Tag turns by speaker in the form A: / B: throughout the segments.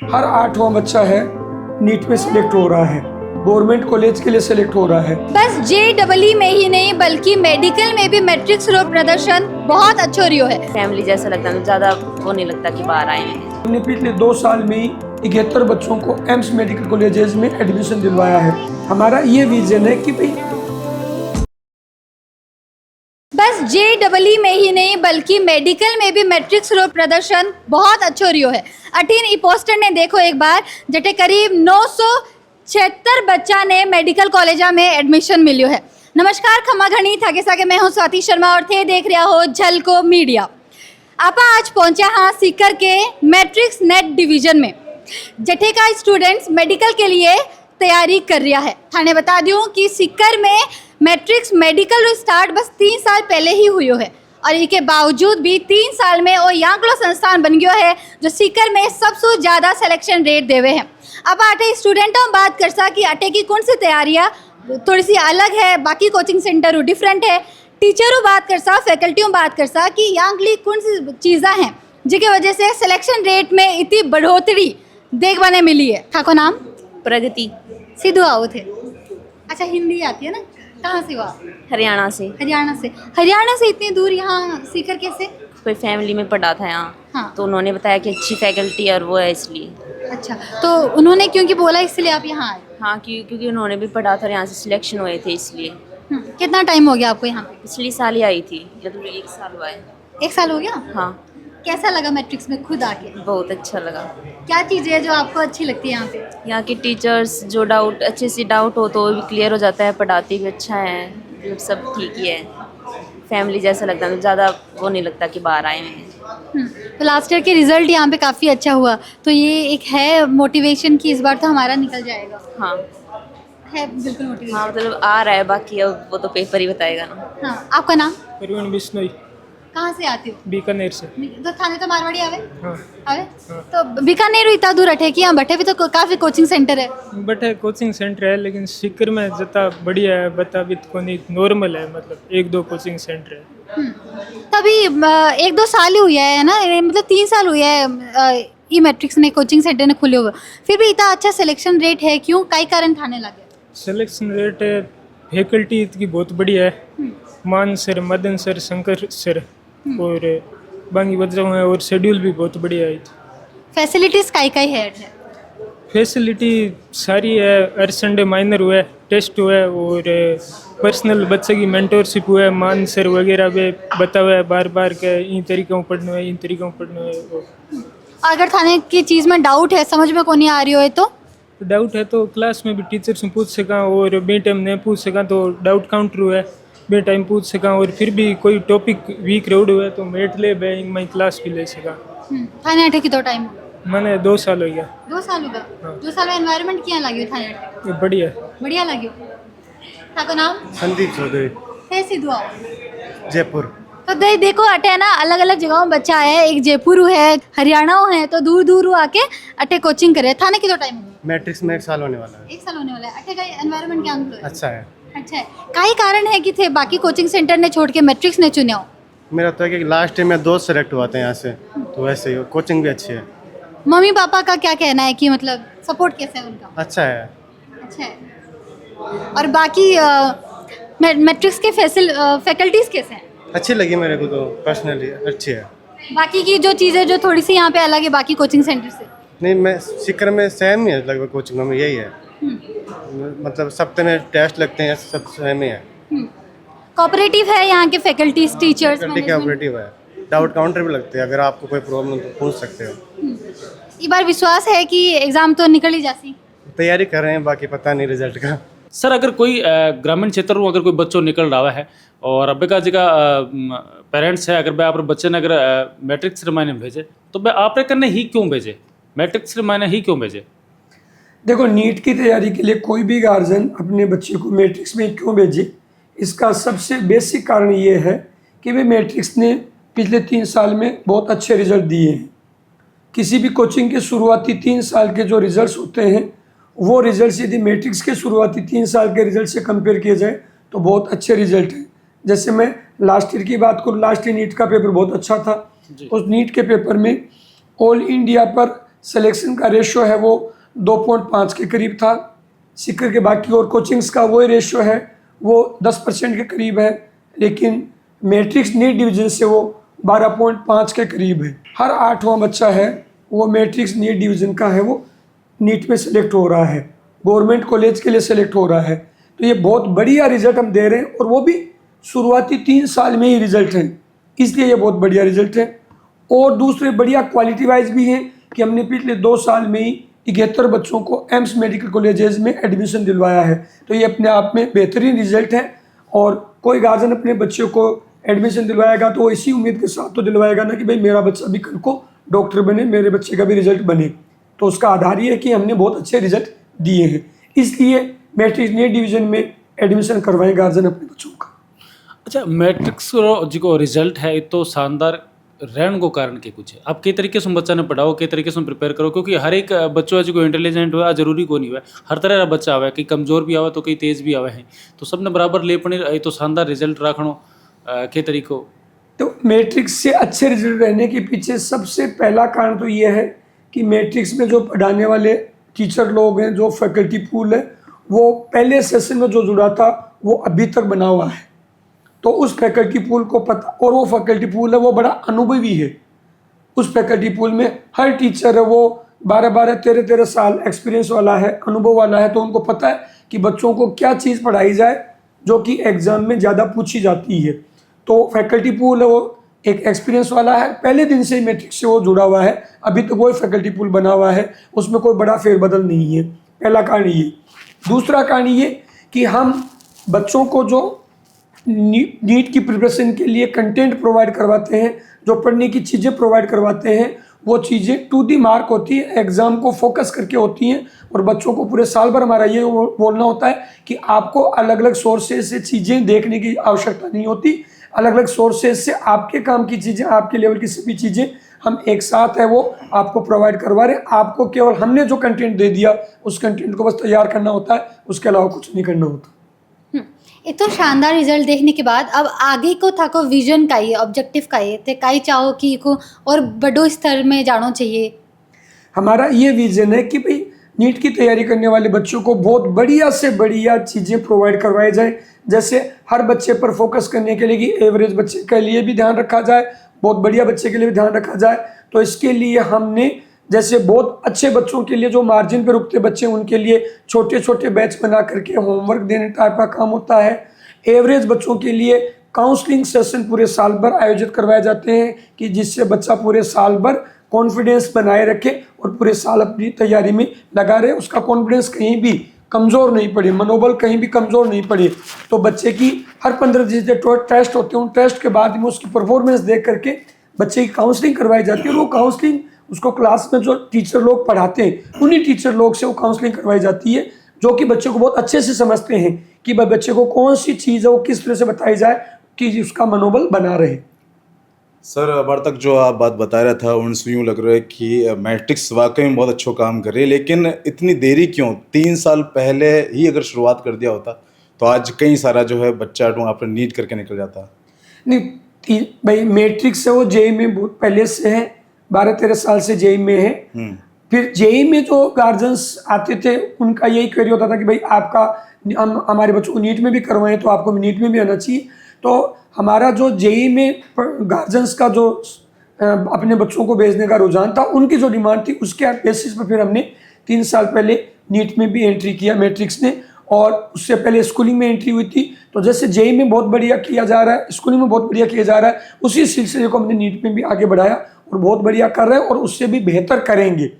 A: हर 8वां बच्चा है नीट में सिलेक्ट हो रहा है, गवर्नमेंट कॉलेज के लिए सिलेक्ट हो रहा है।
B: बस JEE में ही नहीं बल्कि मेडिकल में भी मैट्रिक्स रो प्रदर्शन बहुत अच्छा रियो है।
C: फैमिली जैसा लगता है, ज़्यादा वो नहीं लगता कि बाहर आए हैं।
A: हमने पिछले 2 साल में ही 71 बच्चों को एम्स मेडिकल कॉलेजेस में एडमिशन दिलवाया है। हमारा ये विजन है कि भाई
B: बस JEE में ही नहीं बल्कि मेडिकल में भी मैट्रिक्स रो प्रदर्शन बहुत अच्छो रियो है। अठीन ई पोस्टर ने देखो एक बार जटे करीब 976 बच्चा ने मेडिकल कॉलेजा में एडमिशन मिलियो है। नमस्कार, खमा घनी थाके साके मैं हूँ स्वाति शर्मा और थे देख रहा हो झलको मीडिया। आप आज पहुंचे हाँ सीकर के मैट्रिक्स नेट डिवीजन में, जठे का स्टूडेंट्स मेडिकल के लिए तैयारी कर रहा है। थाने बता दूं कि सीकर में मैट्रिक्स मेडिकल स्टार्ट बस 3 साल पहले ही हुई है और इसके बावजूद भी 3 साल में वो यांकलो संस्थान बन गया है जो सीकर में सबसे ज़्यादा सिलेक्शन रेट देवे हैं। अब आटे स्टूडेंटों बात कर सा कि आटे की कौन सी तैयारियाँ थोड़ी सी अलग है, बाकी कोचिंग सेंटर डिफरेंट है। टीचरों बात कर सा, फैकल्टियों बात कर सा कि यांकली कौन सी चीज़ें हैं जिसकी वजह से सिलेक्शन रेट में इतनी बढ़ोतरी देखने मिली है। था को नाम
C: प्रगति
B: सिद्धू आओ थे। अच्छा, हिंदी आती है ना? कहाँ से हुआ?
C: हरियाणा से।
B: हरियाणा से इतनी दूर यहाँ सीकर कैसे?
C: कोई फैमिली में पढ़ा था यहाँ।
B: हाँ।
C: तो उन्होंने बताया कि अच्छी फैकल्टी और वो है इसलिए।
B: अच्छा, तो उन्होंने क्योंकि बोला इसलिए आप यहाँ आए?
C: हाँ, क्योंकि उन्होंने भी पढ़ा था, यहाँ से सिलेक्शन हुए थे इसलिए।
B: कितना टाइम हो गया आपको यहाँ पे?
C: पिछली साल ही आई थी, मतलब 1 साल हुआ है।
B: 1 साल हो गया?
C: हाँ,
B: कैसा लगा मैट्रिक्स में खुद आके?
C: बहुत अच्छा लगा।
B: क्या चीज़ें है जो आपको अच्छी लगती है यहाँ पे?
C: यहाँ के टीचर्स जो डाउट अच्छे से डाउट हो तो वो भी क्लियर हो जाता है, पढ़ाते भी अच्छा है, मतलब सब ठीक ही है। फैमिली जैसा लगता है, ज़्यादा वो नहीं लगता कि बाहर आए हैं।
B: तो लास्ट ईयर के रिजल्ट यहाँ पे काफ़ी अच्छा हुआ, तो ये एक है मोटिवेशन कि इस बार तो हमारा निकल जाएगा।
C: हाँ
B: है बिल्कुल मोटिवेशन।
C: हाँ, मतलब आ रहा है, बाकी अब वो तो पेपर ही बताएगा ना।
B: हाँ, आपका नाम?
D: प्रवीण बिश्नोई,
B: कहाँ से आते हो?
D: बीकानेर से।
B: तो थाने तो मारवाड़ी आवे?
D: हाँ।
B: आवे? तो बीकानेर इतना दूर अठे कि यहाँ बैठे भी तो काफ़ी कोचिंग सेंटर है।
D: बटे कोचिंग सेंटर है लेकिन सीकर में जता बढ़िया है, बता भी कोनी नॉर्मल है, मतलब 1-2 कोचिंग सेंटर है।
B: तभी 1-2 साल ही हुआ है ना, मतलब 3 साल हुआ है ई मैट्रिक्स ने कोचिंग सेंटर ने खुले हुए, फिर भी इतना अच्छा सिलेक्शन रेट है, क्यों? कई कारण थाने लगे?
D: सिलेक्शन रेट है, फैकल्टी की बहुत बढ़िया है, मान sir, Madan sir, Shankar sir और बाकी बच्चों है, और शेड्यूल भी बहुत बढ़िया है।
B: फैसिलिटीज कई है?
D: फैसिलिटी सारी है, हर संडे माइनर हुआ है, टेस्ट हुआ है और पर्सनल बच्चे की मेंटोरशिप हुआ है, मान सर वगैरह भी बता हुआ है बार बार के इन तरीक़ों पढ़ना है, इन तरीक़ों पढ़ना है।
B: अगर थाने की चीज़ में डाउट है, समझ में कोई नहीं आ रही हो तो
D: डाउट है तो क्लास में भी टीचर से पूछ सका और बे टाइम नहीं पूछ सका तो डाउट काउंटर हुआ है, बे टाइम पूछ सका, और फिर भी कोई टॉपिक वीक रोड हुआ है तो मेट ले बे मैं क्लास भी ले सका।
B: थाने अठे की तो टाइम
D: मैंने 2 साल हो गया।
B: 2 साल हो गया।
D: हाँ।
B: 2 साल में एनवायरनमेंट क्या लगी थाने अठे?
D: ये बढ़िया
B: बढ़िया लगी। थाको नाम?
E: संदीप चौधरी,
B: है सिद्धू आओ।
E: जयपुर।
B: तो देखो अटे ना अलग अलग जगहों में बच्चा है, एक जयपुर है, हरियाणा है, तो दूर दूर आके अटे कोचिंग करे। थाने की तो टाइम
E: मैट्रिक्स में 1 साल होने वाला है।
B: 1 साल होने वाला है। अटे का एनवायरनमेंट क्या है?
E: अच्छा है।
B: अच्छा है। कई कारण है कि थे बाकी कोचिंग सेंटर ने छोड़ के मैट्रिक्स ने चुने हो?
E: मेरा तो है कि लास्ट टाइम में 2 सेलेक्ट हुआ था यहाँ से, तो वैसे ही कोचिंग भी अच्छी है।
B: मम्मी पापा का क्या कहना है कि मतलब सपोर्ट कैसा है उनका?
E: अच्छा है।
B: अच्छा है। और बाकी मैट्रिक्स के फैकल्टीज कैसे हैं?
E: अच्छी लगी मेरे को तो पर्सनली, अच्छी है।
B: बाकी की जो चीज़ें जो थोड़ी सी यहाँ पे अलग है बाकी कोचिंग सेंटर से?
E: नहीं, मैं सीकर में सेम ही है लगभग, कोचिंग में यही है, मतलब सप्ताह में टेस्ट लगते हैं, सब सेम ही है।
B: कोऑपरेटिव है यहाँ के फैकल्टीज, टीचर्स,
E: फैकल्टी कोऑपरेटिव है, डाउट काउंटर भी लगते हैं, अगर आपको कोई प्रॉब्लम हो तो पूछ सकते हो।
B: इस बार विश्वास है कि एग्जाम तो निकल ही जासी?
E: तैयारी कर रहे हैं, बाकी पता नहीं रिजल्ट का।
F: सर, अगर कोई ग्रामीण क्षेत्र में अगर कोई बच्चों निकल रहा है और अबे का जगह पेरेंट्स है, अगर भाई आप बच्चे ने अगर मैट्रिक्स रामायण में भेजे तो भाई आप करने ही क्यों भेजे, मैट्रिक्स रामायण ही क्यों भेजे?
A: देखो, नीट की तैयारी के लिए कोई भी गार्जियन अपने बच्चे को मैट्रिक्स में क्यों भेजे, इसका सबसे बेसिक कारण ये है कि वे मैट्रिक्स ने पिछले 3 साल में बहुत अच्छे रिजल्ट दिए हैं। किसी भी कोचिंग के शुरुआती 3 साल के जो रिजल्ट्स होते हैं वो रिजल्ट्स यदि मैट्रिक्स के शुरुआती 3 साल के रिजल्ट से कंपेयर किए जाए तो बहुत अच्छे रिजल्ट हैं। जैसे मैं लास्ट ईयर की बात करूँ, लास्ट ईयर नीट का पेपर बहुत अच्छा था। उस नीट के पेपर में ऑल इंडिया पर सिलेक्शन का रेशो है वो 2.5 के करीब था। सीकर के बाकी और कोचिंग्स का वही रेशो है, वो 10% के करीब है, लेकिन मैट्रिक्स नीट डिवीज़न से वो 12.5 के करीब है। हर 8वां बच्चा है वो मैट्रिक्स नीट डिवीज़न का है, वो नीट में सेलेक्ट हो रहा है, गवर्नमेंट कॉलेज के लिए सेलेक्ट हो रहा है। तो ये बहुत बढ़िया रिजल्ट हम दे रहे हैं, और वो भी शुरुआती 3 साल में ही रिजल्ट है, इसलिए ये बहुत बढ़िया रिजल्ट है। और दूसरे बढ़िया क्वालिटी वाइज भी हैं कि हमने पिछले 2 साल में ही 71 बच्चों को एम्स मेडिकल कॉलेजेस में एडमिशन दिलवाया है। तो ये अपने आप में बेहतरीन रिजल्ट है, और कोई गार्जियन अपने बच्चे को एडमिशन दिलवाएगा तो वो इसी उम्मीद के साथ तो दिलवाएगा ना कि भाई मेरा बच्चा भी कल को डॉक्टर बने, मेरे बच्चे का भी रिजल्ट बने। तो उसका आधार ये है कि हमने बहुत अच्छे रिजल्ट दिए हैं, इसलिए मैट्रिक्स नीट डिवीज़न में एडमिशन करवाएं गार्जियन अपने बच्चों का।
F: अच्छा, मैट्रिक्स जो रिजल्ट है तो शानदार रहने को कारण के कुछ है। आप कई तरीके से बच्चा ने पढ़ाओ, कई तरीके से प्रिपेयर करो, क्योंकि हर एक बच्चों जो इंटेलिजेंट हुआ जरूरी को नहीं हुआ, हर तरह का बच्चा आवा है, कई कमजोर भी आवा तो कई तेज भी आवा है, तो सबने बराबर ले पड़े तो शानदार रिजल्ट रखनो के तरीको।
A: तो मैट्रिक्स से अच्छे रिजल्ट रहने के पीछे सबसे पहला कारण तो ये है कि मैट्रिक्स में जो पढ़ाने वाले टीचर लोग हैं, जो फैकल्टी पूल है, वो पहले सेशन में जो जुड़ा था वो अभी तक बना हुआ है। तो उस फैकल्टी पूल को पता, और वो फैकल्टी पूल है वो बड़ा अनुभवी है। उस फैकल्टी पूल में हर टीचर है वो 12-12, 13-13 साल एक्सपीरियंस वाला है, अनुभव वाला है। तो उनको पता है कि बच्चों को क्या चीज़ पढ़ाई जाए जो कि एग्ज़ाम में ज़्यादा पूछी जाती है। तो फैकल्टी पूल है वो एक एक्सपीरियंस वाला है, पहले दिन से ही मैट्रिक्स से वो जुड़ा हुआ है, अभी तक वही फैकल्टी पूल बना हुआ है, उसमें कोई बड़ा फेरबदल नहीं है। पहला कारण ये। दूसरा कारण ये कि हम बच्चों को जो नीट की प्रिपरेशन के लिए कंटेंट प्रोवाइड करवाते हैं, जो पढ़ने की चीज़ें प्रोवाइड करवाते हैं, वो चीज़ें टू दी मार्क होती है, एग्ज़ाम को फोकस करके होती हैं। और बच्चों को पूरे साल भर हमारा ये बोलना होता है कि आपको अलग अलग सोर्सेज से चीज़ें देखने की आवश्यकता नहीं होती, अलग अलग सोर्सेज से आपके काम की चीज़ें, आपके लेवल की सभी चीज़ें हम एक साथ है वो आपको प्रोवाइड करवा रहे हैं। आपको केवल हमने जो कंटेंट दे दिया उस कंटेंट को बस तैयार करना होता है, उसके अलावा कुछ नहीं करना होता।
B: ये तो शानदार रिजल्ट देखने के बाद अब आगे को था को विजन का ही ऑब्जेक्टिव का ही थे काई चाहो कि को और बड़ो स्तर में जाना चाहिए।
A: हमारा ये विजन है कि भाई नीट की तैयारी करने वाले बच्चों को बहुत बढ़िया से बढ़िया चीज़ें प्रोवाइड करवाई जाए। जैसे हर बच्चे पर फोकस करने के लिए कि एवरेज बच्चे के लिए भी ध्यान रखा जाए, बहुत बढ़िया बच्चे के लिए भी ध्यान रखा जाए। तो इसके लिए हमने जैसे बहुत अच्छे बच्चों के लिए जो मार्जिन पे रुकते बच्चे उनके लिए छोटे छोटे बैच बना करके होमवर्क देने टाइप का काम होता है। एवरेज बच्चों के लिए काउंसलिंग सेशन पूरे साल भर आयोजित करवाए जाते हैं कि जिससे बच्चा पूरे साल भर कॉन्फिडेंस बनाए रखे और पूरे साल अपनी तैयारी में लगा रहे, उसका कॉन्फिडेंस कहीं भी कमज़ोर नहीं पड़े, मनोबल कहीं भी कमज़ोर नहीं पड़े। तो बच्चे की हर 15 दिन से टेस्ट होते हैं, उन टेस्ट के बाद में उसकी परफॉर्मेंस देख करके बच्चे की काउंसलिंग करवाई जाती है। और वो काउंसलिंग उसको क्लास में जो टीचर लोग पढ़ाते हैं उन्हीं टीचर लोग से वो काउंसलिंग करवाई जाती है, जो कि बच्चे को बहुत अच्छे से समझते हैं कि भाई बच्चे को कौन सी चीज़ है वो किस तरह से बताई जाए कि उसका मनोबल बना रहे।
G: सर, अबार तक जो आप बात बता रहा था उनसे यूँ लग रहा है कि मैट्रिक्स वाकई में बहुत अच्छा काम कर रही है, लेकिन इतनी देरी क्यों? 3 साल पहले ही अगर शुरुआत कर दिया होता तो आज कई सारा जो है बच्चा अपने नीट करके निकल जाता।
A: नहीं भाई, मैट्रिक्स से वो जेई में बहुत पहले से है, 12-13 साल से जेई में है। फिर जेई में जो गार्जियंस आते थे उनका यही क्वेरी होता था कि भाई आपका हम हमारे बच्चों को नीट में भी करवाएं तो आपको नीट में भी आना चाहिए। तो हमारा जो जेई में गार्जियंस का जो अपने बच्चों को भेजने का रुझान था, उनकी जो डिमांड थी उसके बेसिस पर फिर हमने 3 साल पहले नीट में भी एंट्री किया मैट्रिक्स ने, और उससे पहले स्कूलिंग में एंट्री हुई थी। तो जैसे जेई में बहुत बढ़िया किया जा रहा है, स्कूलिंग में बहुत बढ़िया किया जा रहा है, उसी सिलसिले को हमने नीट में भी आगे बढ़ाया और बहुत बढ़िया कर रहे हैं और उससे भी बेहतर करेंगे।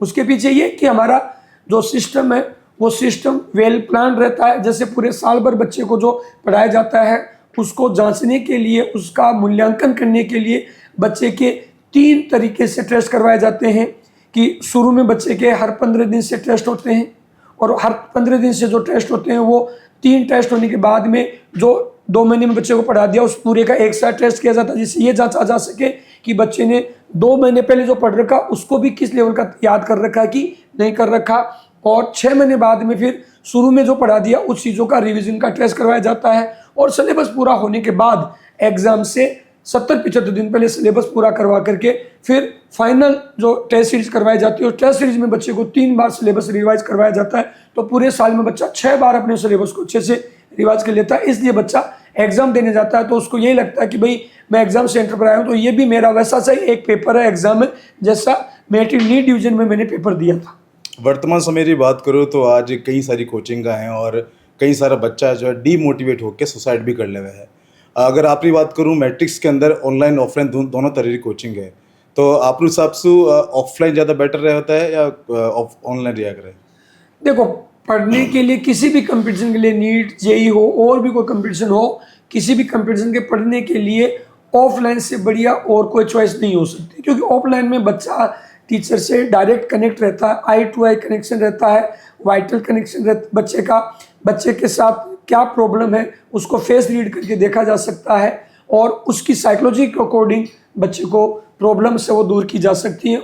A: उसके पीछे ये कि हमारा जो सिस्टम है वो सिस्टम वेल प्लान रहता है। जैसे पूरे साल भर बच्चे को जो पढ़ाया जाता है उसको जांचने के लिए, उसका मूल्यांकन करने के लिए बच्चे के 3 तरीके से टेस्ट करवाए जाते हैं। कि शुरू में बच्चे के हर 15 दिन से टेस्ट होते हैं, और हर 15 दिन से जो टेस्ट होते हैं वो 3 टेस्ट होने के बाद में जो 2 महीने में बच्चे को पढ़ा दिया उस पूरे का एक साथ टेस्ट किया जाता है, जिससे ये जांचा जा सके कि बच्चे ने 2 महीने पहले जो पढ़ रखा उसको भी किस लेवल का याद कर रखा कि नहीं कर रखा। और 6 महीने बाद में फिर शुरू में जो पढ़ा दिया उस चीज़ों का रिवीजन का टेस्ट करवाया जाता है। और सिलेबस पूरा होने के बाद एग्ज़ाम से 70-75 दिन पहले सिलेबस पूरा करवा करके फिर फाइनल जो टेस्ट सीरीज करवाई जाती है, उस टेस्ट सीरीज में बच्चे को 3 बार सिलेबस रिवाइज करवाया जाता है। तो पूरे साल में बच्चा 6 बार अपने सिलेबस को अच्छे से रिवाइज कर लेता है। इसलिए बच्चा एग्जाम देने जाता है तो उसको यही लगता है कि भाई मैं एग्जाम सेंटर पर आया हूँ तो ये भी मेरा वैसा सा ही एक पेपर है, एग्जाम है, जैसा मैट्रिक नीट डिवीजन में मैंने पेपर दिया था।
G: वर्तमान समय की बात करो तो आज कई सारी कोचिंग हैं और कई सारा बच्चा जो है डीमोटिवेट होकर सुसाइड भी कर ले हुए है। अगर आपकी बात करूँ मैट्रिक्स के अंदर ऑनलाइन ऑफलाइन दोनों तरह की कोचिंग है, तो आप हिसाब से ऑफलाइन ज़्यादा बेटर रहा होता है या ऑनलाइन रिया करे?
A: देखो, पढ़ने के लिए किसी भी कंपटीशन के लिए, नीट जेई हो और भी कोई कंपटीशन हो, किसी भी कंपटीशन के पढ़ने के लिए ऑफलाइन से बढ़िया और कोई चॉइस नहीं हो सकती। क्योंकि ऑफलाइन में बच्चा टीचर से डायरेक्ट कनेक्ट रहता है, आई टू आई कनेक्शन रहता है, वाइटल कनेक्शन रहता बच्चे का, बच्चे के साथ क्या प्रॉब्लम है उसको फेस रीड करके देखा जा सकता है और उसकी साइकोलॉजी के अकॉर्डिंग बच्चे को प्रॉब्लम से वो दूर की जा सकती है।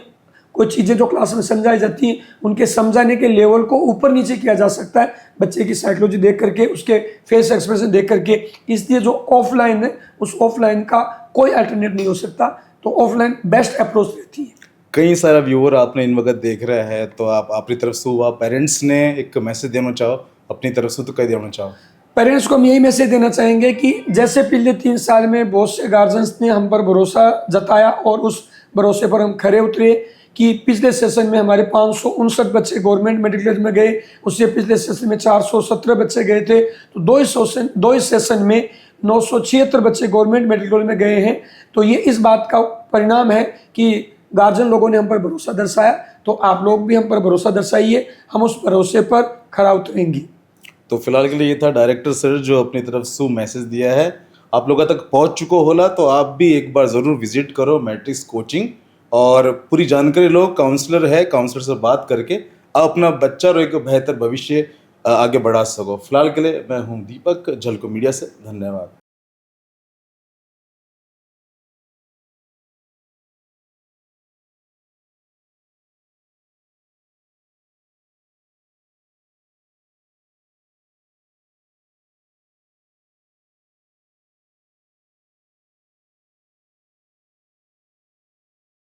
A: कोई चीज़ें जो क्लास में समझाई जाती हैं उनके समझाने के लेवल को ऊपर नीचे किया जा सकता है बच्चे की साइकोलॉजी देख करके, उसके फेस एक्सप्रेशन देख करके। इसलिए जो ऑफलाइन है उस ऑफलाइन का कोई अल्टरनेट नहीं हो सकता, तो ऑफलाइन बेस्ट अप्रोच रहती है।
G: कई सारा व्यूअर आपने इन वक्त देख रहा है, तो आप अपनी तरफ से हुआ पेरेंट्स ने एक मैसेज देना चाहो अपनी तरफ से तो कह देना चाहो?
A: पेरेंट्स को हम यही मैसेज देना चाहेंगे कि जैसे पिछले 3 साल में बहुत से गार्जियंस ने हम पर भरोसा जताया और उस भरोसे पर हम खरे उतरे कि पिछले सेशन में हमारे 559 बच्चे गवर्नमेंट मेडिकल कॉलेज में गए, उससे पिछले सेशन में 417 बच्चे गए थे, तो दो ही सेशन में 976 बच्चे गवर्नमेंट मेडिकल कॉलेज में गए हैं। तो ये इस बात का परिणाम है कि गार्जियन लोगों ने हम पर भरोसा दर्शाया, तो आप लोग भी हम पर भरोसा दर्शाइए, हम उस भरोसे पर खरा उतरेंगे।
G: तो फिलहाल के लिए ये था डायरेक्टर सर जो अपनी तरफ से मैसेज दिया है, आप लोगों तक पहुंच चुका होला, तो आप भी एक बार ज़रूर विजिट करो मैट्रिक्स कोचिंग और पूरी जानकारी लो। काउंसलर है, काउंसलर से बात करके आप अपना बच्चा और एक बेहतर भविष्य आगे बढ़ा सको। फिलहाल के लिए मैं हूँ दीपक, झलको मीडिया से, धन्यवाद।